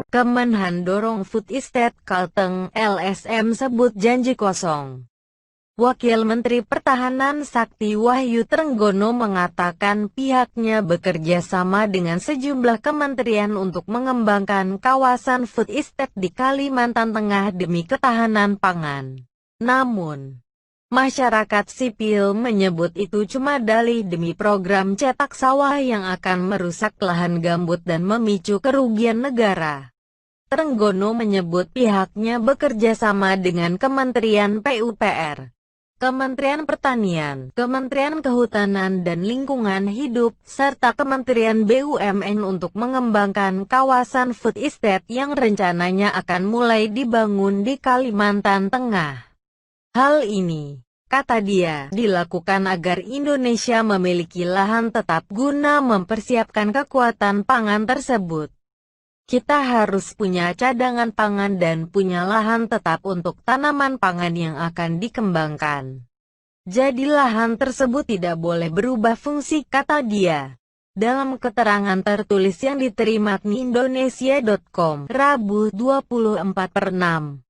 Kemenhan dorong food estate Kalteng, LSM sebut janji kosong. Wakil Menteri Pertahanan Sakti Wahyu Trenggono mengatakan pihaknya bekerja sama dengan sejumlah kementerian untuk mengembangkan kawasan food estate di Kalimantan Tengah demi ketahanan pangan. Namun, masyarakat sipil menyebut itu cuma dalih demi program cetak sawah yang akan merusak lahan gambut dan memicu kerugian negara. Trenggono menyebut pihaknya bekerja sama dengan Kementerian PUPR, Kementerian Pertanian, Kementerian Kehutanan dan Lingkungan Hidup, serta Kementerian BUMN untuk mengembangkan kawasan food estate yang rencananya akan mulai dibangun di Kalimantan Tengah. Hal ini, kata dia, dilakukan agar Indonesia memiliki lahan tetap guna mempersiapkan kekuatan pangan tersebut. Kita harus punya cadangan pangan dan punya lahan tetap untuk tanaman pangan yang akan dikembangkan. Jadi lahan tersebut tidak boleh berubah fungsi, kata dia. Dalam keterangan tertulis yang diterima Indonesia.com, Rabu 24/6.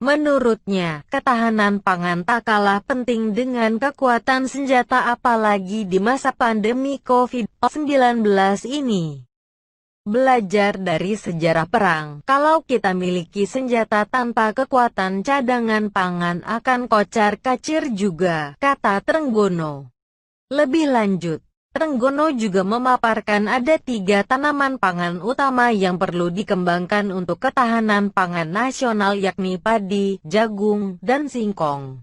Menurutnya, ketahanan pangan tak kalah penting dengan kekuatan senjata apalagi di masa pandemi COVID-19 ini. Belajar dari sejarah perang, kalau kita miliki senjata tanpa kekuatan cadangan pangan akan kocar-kacir juga, kata Trenggono. Lebih lanjut, Trenggono juga memaparkan ada 3 tanaman pangan utama yang perlu dikembangkan untuk ketahanan pangan nasional yakni padi, jagung, dan singkong.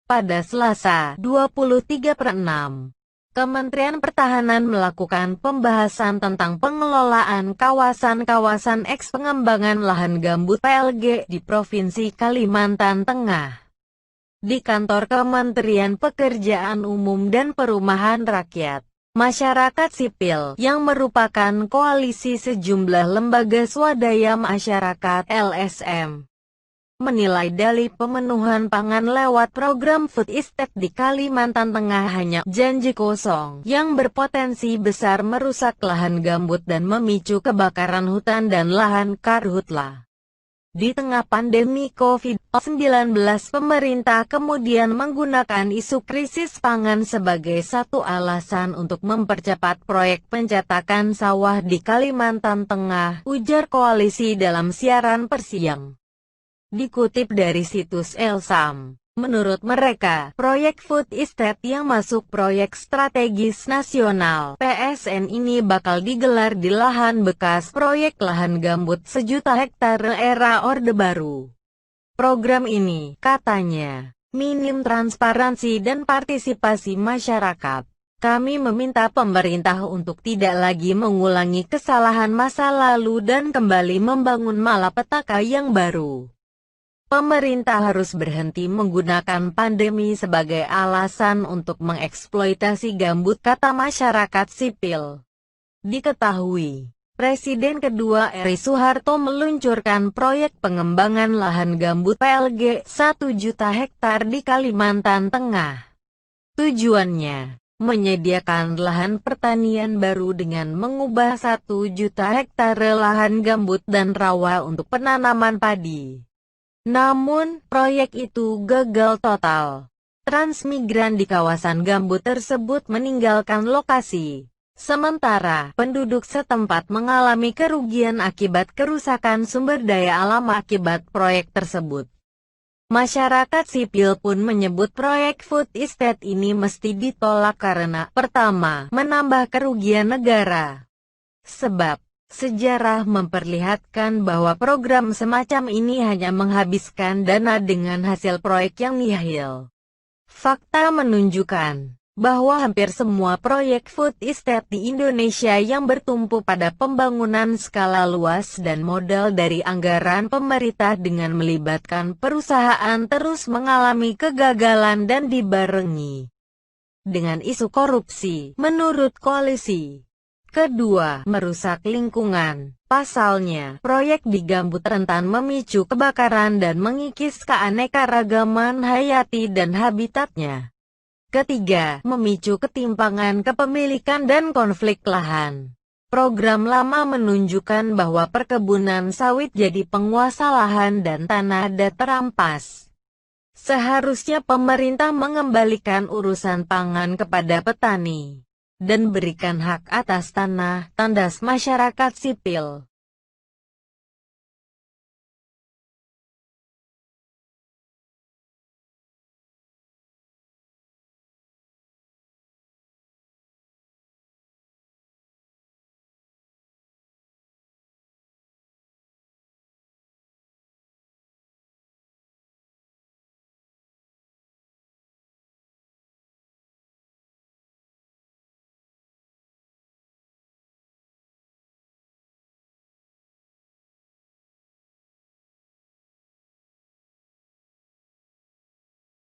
Pada Selasa, 23/6. Kementerian Pertahanan melakukan pembahasan tentang pengelolaan kawasan-kawasan eks pengembangan lahan gambut PLG di Provinsi Kalimantan Tengah. Di kantor Kementerian Pekerjaan Umum dan Perumahan Rakyat, masyarakat sipil, yang merupakan koalisi sejumlah lembaga swadaya masyarakat LSM, menilai dalih pemenuhan pangan lewat program food estate di Kalimantan Tengah hanya janji kosong yang berpotensi besar merusak lahan gambut dan memicu kebakaran hutan dan lahan karhutla. Di tengah pandemi COVID-19, pemerintah kemudian menggunakan isu krisis pangan sebagai satu alasan untuk mempercepat proyek pencetakan sawah di Kalimantan Tengah, ujar koalisi dalam siaran persiang. Dikutip dari situs Elsam, menurut mereka, proyek food estate yang masuk proyek strategis nasional (PSN) ini bakal digelar di lahan bekas proyek lahan gambut 1.000.000 hektar era Orde Baru. Program ini, katanya, minim transparansi dan partisipasi masyarakat. Kami meminta pemerintah untuk tidak lagi mengulangi kesalahan masa lalu dan kembali membangun malapetaka yang baru. Pemerintah harus berhenti menggunakan pandemi sebagai alasan untuk mengeksploitasi gambut, kata masyarakat sipil. Diketahui, Presiden kedua RI Soeharto meluncurkan proyek pengembangan lahan gambut PLG 1 juta hektar di Kalimantan Tengah. Tujuannya, menyediakan lahan pertanian baru dengan mengubah 1 juta hektar lahan gambut dan rawa untuk penanaman padi. Namun, proyek itu gagal total. Transmigran di kawasan gambut tersebut meninggalkan lokasi. Sementara, penduduk setempat mengalami kerugian akibat kerusakan sumber daya alam akibat proyek tersebut. Masyarakat sipil pun menyebut proyek food estate ini mesti ditolak karena, pertama, menambah kerugian negara. Sebab, sejarah memperlihatkan bahwa program semacam ini hanya menghabiskan dana dengan hasil proyek yang nihil. Fakta menunjukkan bahwa hampir semua proyek food estate di Indonesia yang bertumpu pada pembangunan skala luas dan modal dari anggaran pemerintah dengan melibatkan perusahaan terus mengalami kegagalan dan dibarengi dengan isu korupsi, menurut koalisi. Kedua, merusak lingkungan. Pasalnya, proyek di gambut rentan memicu kebakaran dan mengikis keanekaragaman hayati dan habitatnya. Ketiga, memicu ketimpangan kepemilikan dan konflik lahan. Program lama menunjukkan bahwa perkebunan sawit jadi penguasa lahan dan tanah dan terampas. Seharusnya pemerintah mengembalikan urusan pangan kepada petani dan berikan hak atas tanah, tandas masyarakat sipil.